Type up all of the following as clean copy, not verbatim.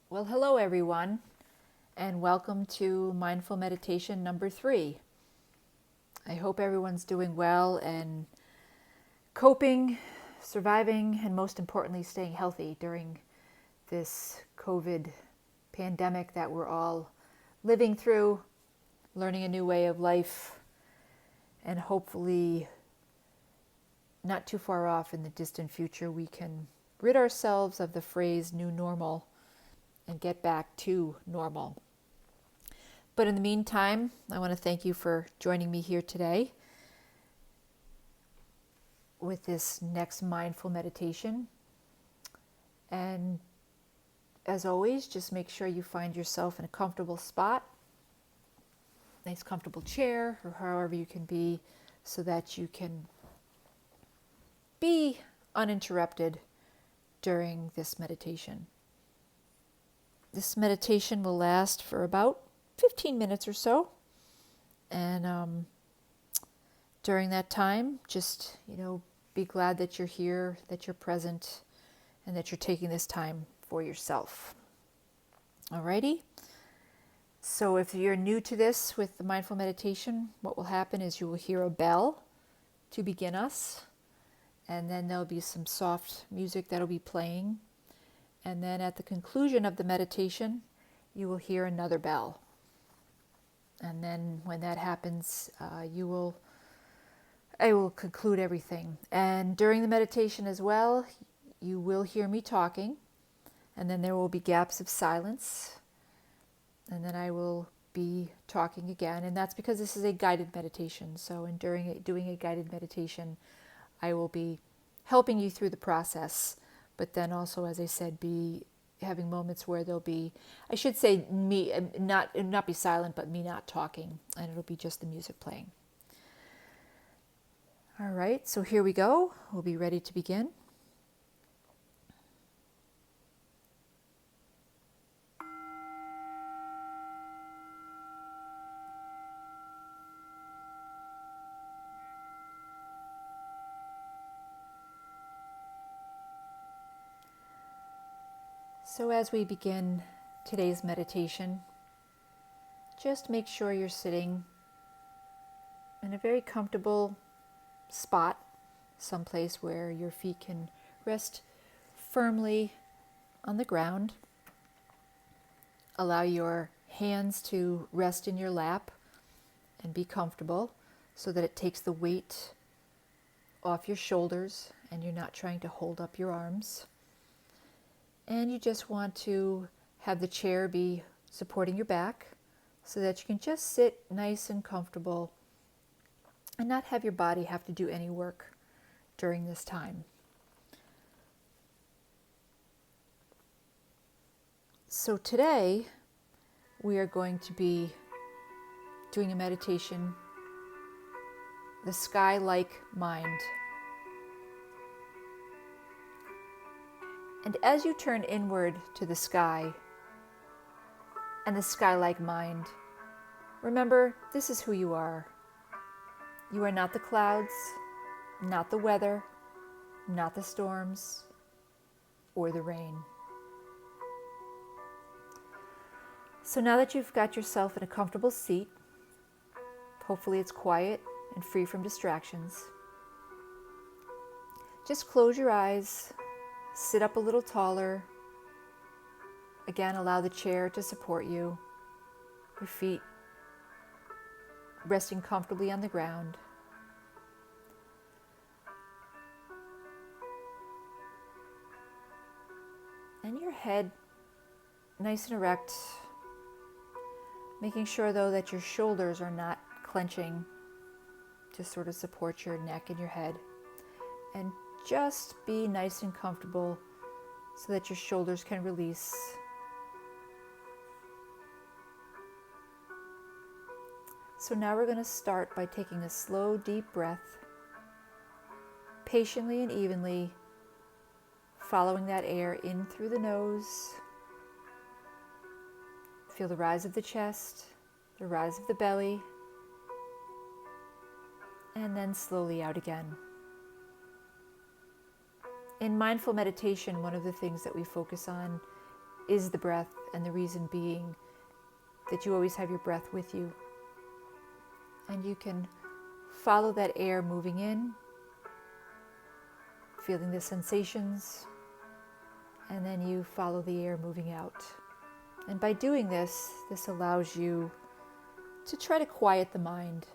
Well, hello everyone, and welcome to Mindful Meditation number 3. I hope everyone's doing well and coping, surviving, and most importantly, staying healthy during this COVID pandemic that we're all living through, learning a new way of life, and hopefully, not too far off in the distant future, we can rid ourselves of the phrase new normal and get back to normal. But in the meantime, I want to thank you for joining me here today with this next mindful meditation. And as always, just make sure you find yourself in a comfortable spot, nice comfortable chair, or however you can be, so that you can be uninterrupted during this meditation. This meditation will last for about 15 minutes or so. And during that time, just, be glad that you're here, that you're present, and that you're taking this time for yourself. Alrighty? So if you're new to this with the mindful meditation, what will happen is you will hear a bell to begin us. And then there'll be some soft music that'll be playing. And then at the conclusion of the meditation, you will hear another bell. And then when that happens, I will conclude everything. And during the meditation as well, you will hear me talking. And then there will be gaps of silence. And then I will be talking again. And that's because this is a guided meditation. So doing a guided meditation, I will be helping you through the process. But then also, as I said, be having moments where there'll be, I should say, me not be silent, but me not talking, and it'll be just the music playing. All right, so here we go. We'll be ready to begin. So as we begin today's meditation, just make sure you're sitting in a very comfortable spot, someplace where your feet can rest firmly on the ground. Allow your hands to rest in your lap and be comfortable so that it takes the weight off your shoulders and you're not trying to hold up your arms. And you just want to have the chair be supporting your back so that you can just sit nice and comfortable and not have your body have to do any work during this time. So today we are going to be doing a meditation, the sky-like mind. And as you turn inward to the sky and the sky-like mind, remember, this is who you are. You are not the clouds, not the weather, not the storms, or the rain. So now that you've got yourself in a comfortable seat, hopefully it's quiet and free from distractions, just close your eyes. Sit up a little taller. Again, allow the chair to support you. Your feet resting comfortably on the ground. And your head nice and erect. Making sure, though, that your shoulders are not clenching to sort of support your neck and your head. And just be nice and comfortable so that your shoulders can release. So now we're going to start by taking a slow, deep breath, patiently and evenly, following that air in through the nose. Feel the rise of the chest, the rise of the belly, and then slowly out again. In mindful meditation, one of the things that we focus on is the breath, and the reason being that you always have your breath with you. And you can follow that air moving in, feeling the sensations, and then you follow the air moving out. And by doing this, this allows you to try to quiet the mind.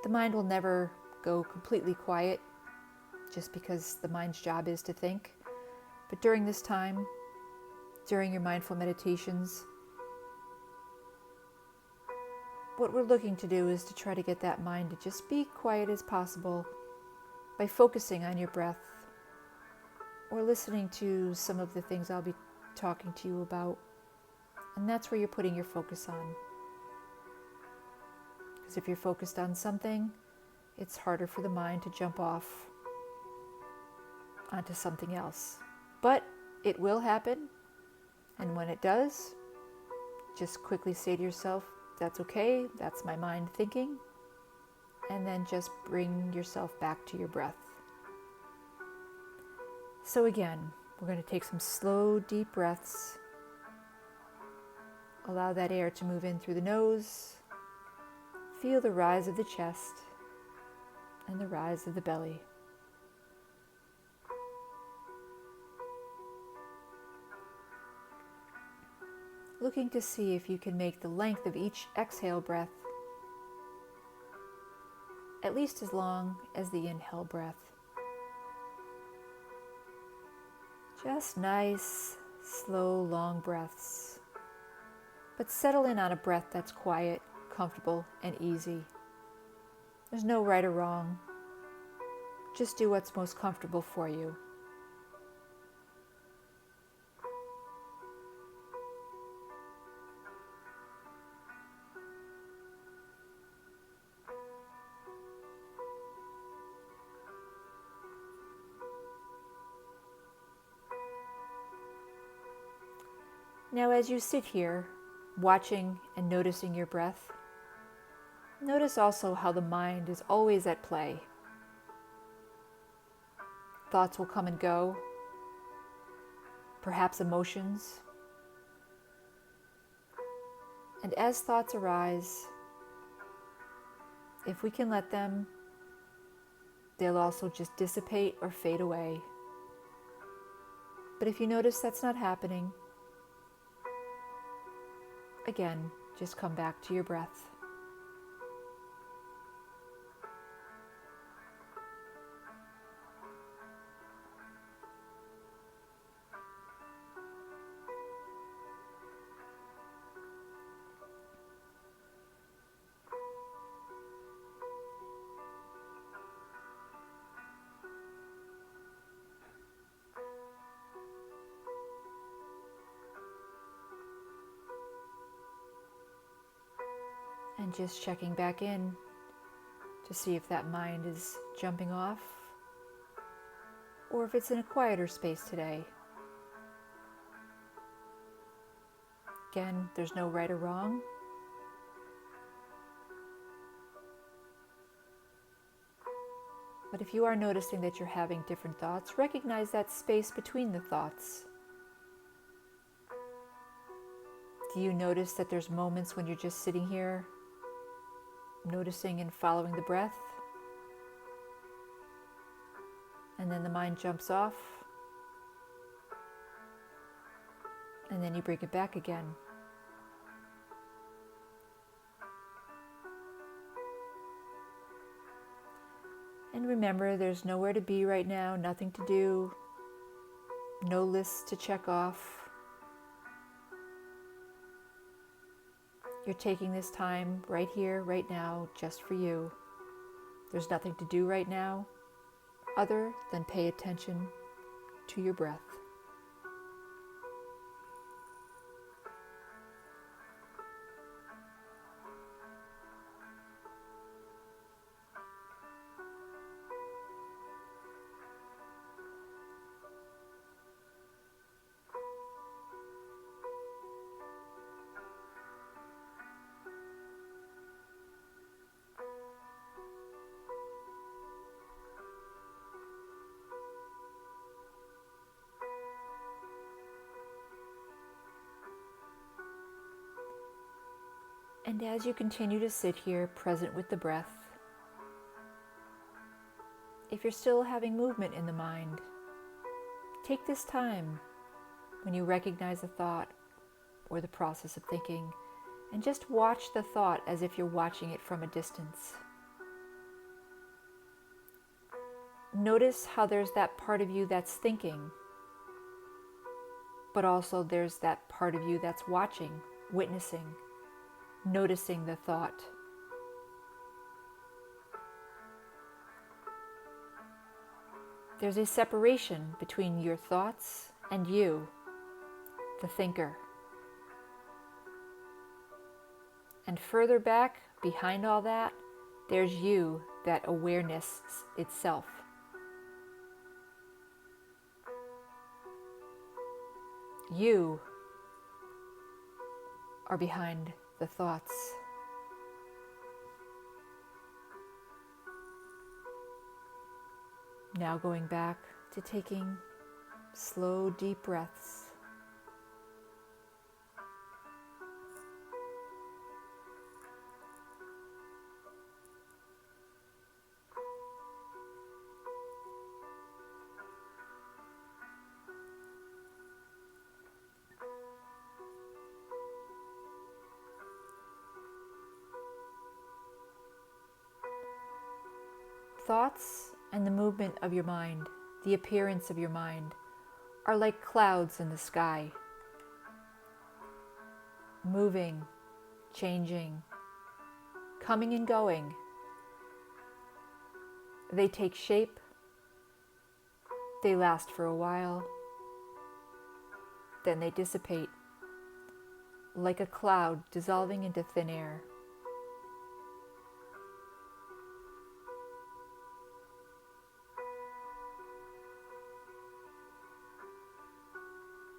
The mind will never go completely quiet just because the mind's job is to think. But during this time, during your mindful meditations, what we're looking to do is to try to get that mind to just be quiet as possible by focusing on your breath or listening to some of the things I'll be talking to you about. And that's where you're putting your focus on. Because if you're focused on something, it's harder for the mind to jump off onto something else. But it will happen. And when it does, just quickly say to yourself, that's okay, that's my mind thinking. And then just bring yourself back to your breath. So again, we're going to take some slow, deep breaths. Allow that air to move in through the nose. Feel the rise of the chest and the rise of the belly. Looking to see if you can make the length of each exhale breath at least as long as the inhale breath. Just nice, slow, long breaths. But settle in on a breath that's quiet, comfortable, and easy. There's no right or wrong. Just do what's most comfortable for you. Now, as you sit here, watching and noticing your breath, notice also how the mind is always at play. Thoughts will come and go, perhaps emotions. And as thoughts arise, if we can let them, they'll also just dissipate or fade away. But if you notice that's not happening, again, just come back to your breath. And just checking back in to see if that mind is jumping off or if it's in a quieter space today. Again, there's no right or wrong. But if you are noticing that you're having different thoughts, recognize that space between the thoughts. Do you notice that there's moments when you're just sitting here, noticing and following the breath, and then the mind jumps off, and then you bring it back again? And remember, there's nowhere to be right now, nothing to do, no lists to check off. You're taking this time right here, right now, just for you. There's nothing to do right now other than pay attention to your breath. And as you continue to sit here present with the breath, if you're still having movement in the mind, take this time when you recognize a thought or the process of thinking, and just watch the thought as if you're watching it from a distance. Notice how there's that part of you that's thinking, but also there's that part of you that's watching, witnessing, noticing the thought. There's a separation between your thoughts and you, the thinker. And further back, behind all that, there's you, that awareness itself. You are behind the thoughts. Now going back to taking slow, deep breaths. Thoughts and the movement of your mind, the appearance of your mind, are like clouds in the sky, moving, changing, coming and going. They take shape, they last for a while, then they dissipate, like a cloud dissolving into thin air.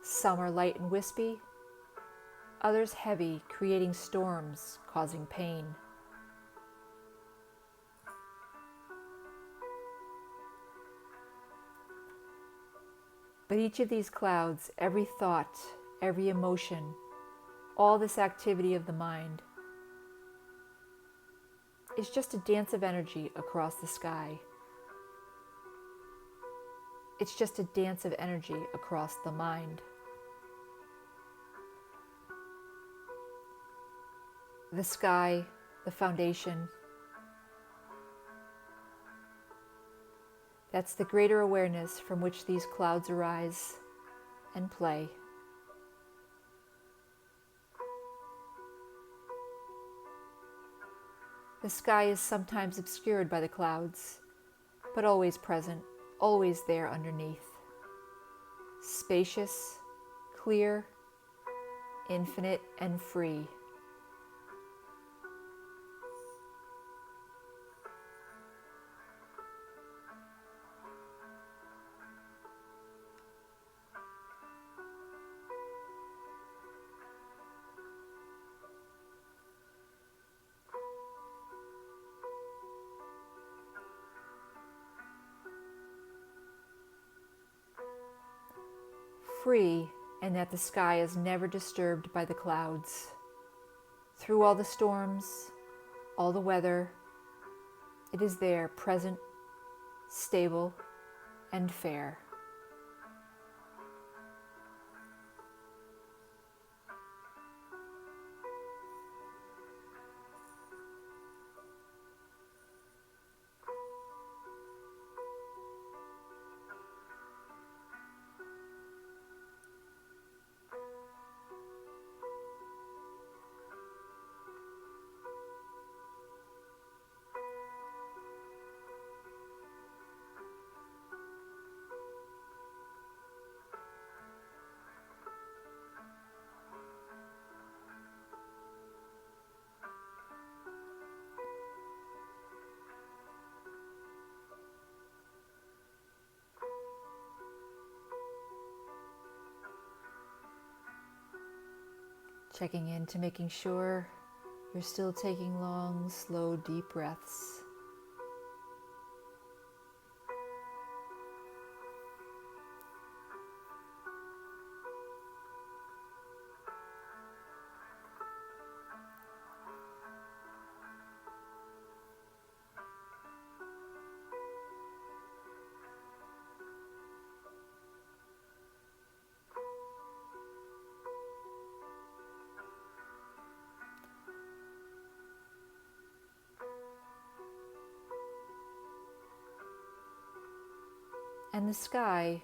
Some are light and wispy, others heavy, creating storms, causing pain. But each of these clouds, every thought, every emotion, all this activity of the mind, is just a dance of energy across the sky. It's just a dance of energy across the mind. The sky, the foundation, that's the greater awareness from which these clouds arise and play. The sky is sometimes obscured by the clouds, but always present, always there underneath. Spacious, clear, infinite, and free. Free, and that the sky is never disturbed by the clouds. Through all the storms, all the weather, it is there, present, stable, and fair. Checking in to making sure you're still taking long, slow, deep breaths. and the sky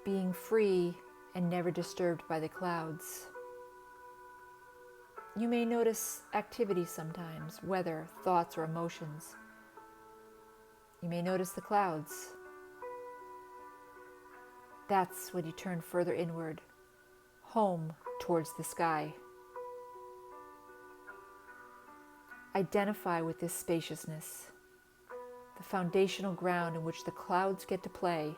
being free and never disturbed by the clouds. You may notice activity sometimes, weather, thoughts, or emotions. You may notice the clouds. That's when you turn further inward, home towards the sky. Identify with this spaciousness, the foundational ground in which the clouds get to play.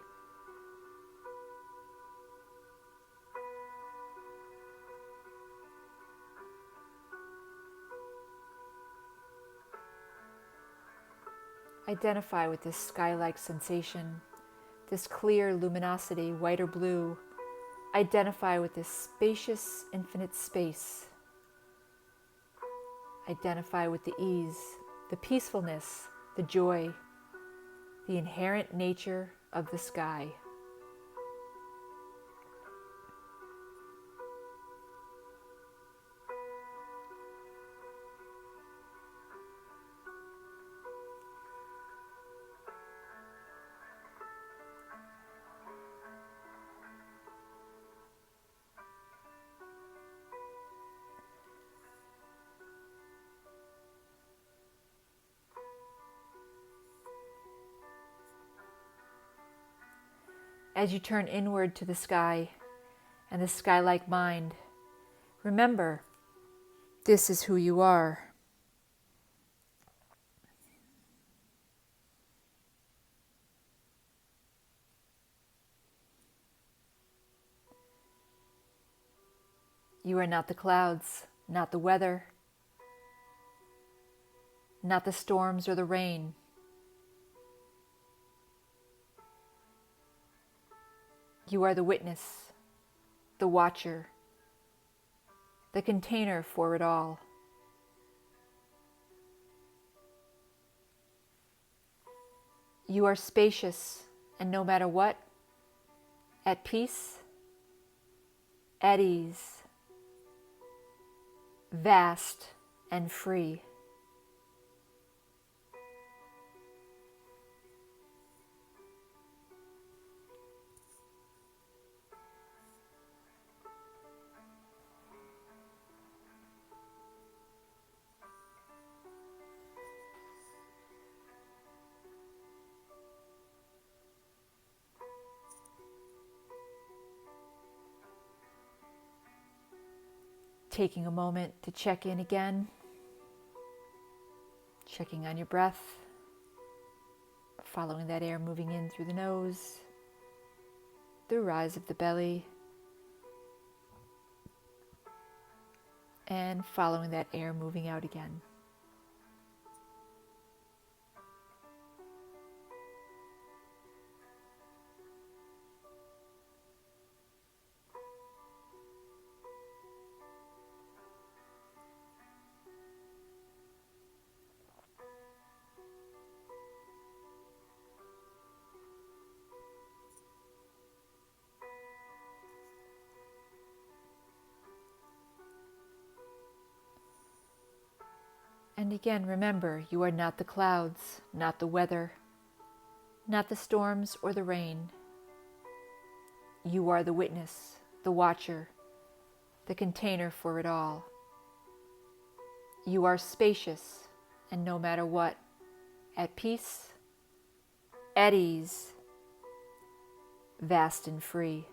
Identify with this sky-like sensation, this clear luminosity, white or blue. Identify with this spacious, infinite space. Identify with the ease, the peacefulness, the joy, the inherent nature of the sky. As you turn inward to the sky and the sky-like mind, remember, this is who you are. You are not the clouds, not the weather, not the storms or the rain. You are the witness, the watcher, the container for it all. You are spacious, and no matter what, at peace, at ease, vast and free. Taking a moment to check in again, checking on your breath, following that air moving in through the nose, the rise of the belly, and following that air moving out again. And again, remember, you are not the clouds, not the weather, not the storms or the rain. You are the witness, the watcher, the container for it all. You are spacious, and no matter what, at peace, at ease, vast and free.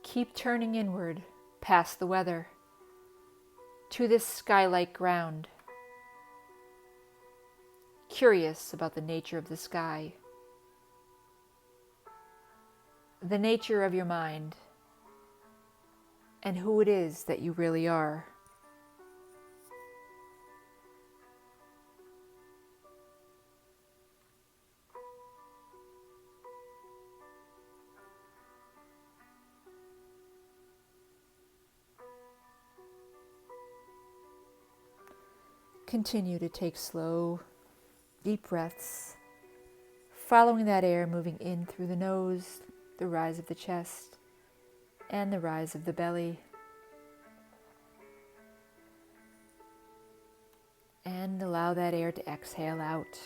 Keep turning inward, past the weather, to this sky-like ground, curious about the nature of the sky, the nature of your mind, and who it is that you really are. continue to take slow, deep breaths, following that air moving in through the nose, the rise of the chest, and the rise of the belly. And allow that air to exhale out.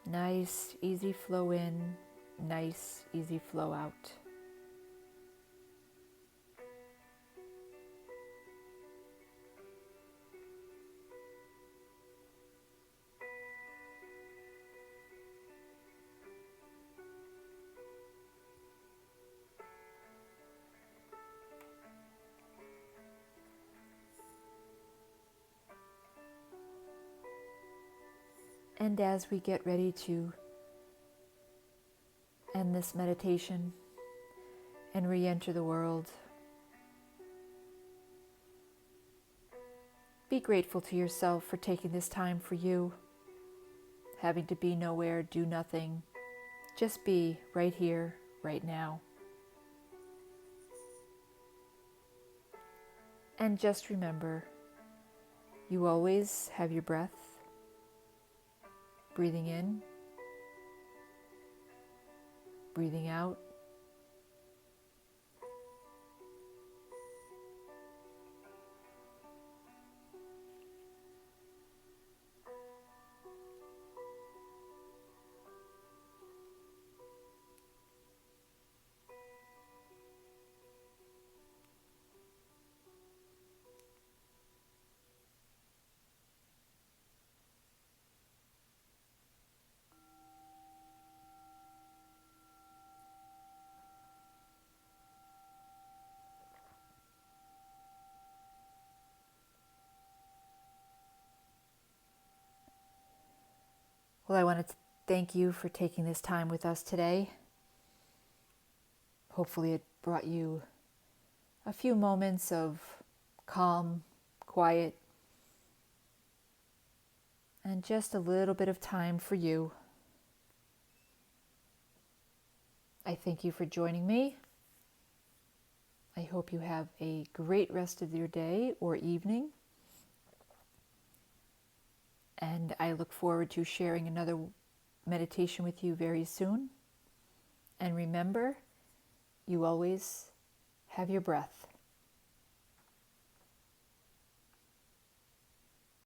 Nice, easy flow in, nice, easy flow out. And as we get ready to end this meditation and re-enter the world, be grateful to yourself for taking this time for you, having to be nowhere, do nothing, just be right here, right now. And just remember, you always have your breath. Breathing in, breathing out. Well, I want to thank you for taking this time with us today. Hopefully it brought you a few moments of calm, quiet, and just a little bit of time for you. I thank you for joining me. I hope you have a great rest of your day or evening. And I look forward to sharing another meditation with you very soon. And remember, you always have your breath.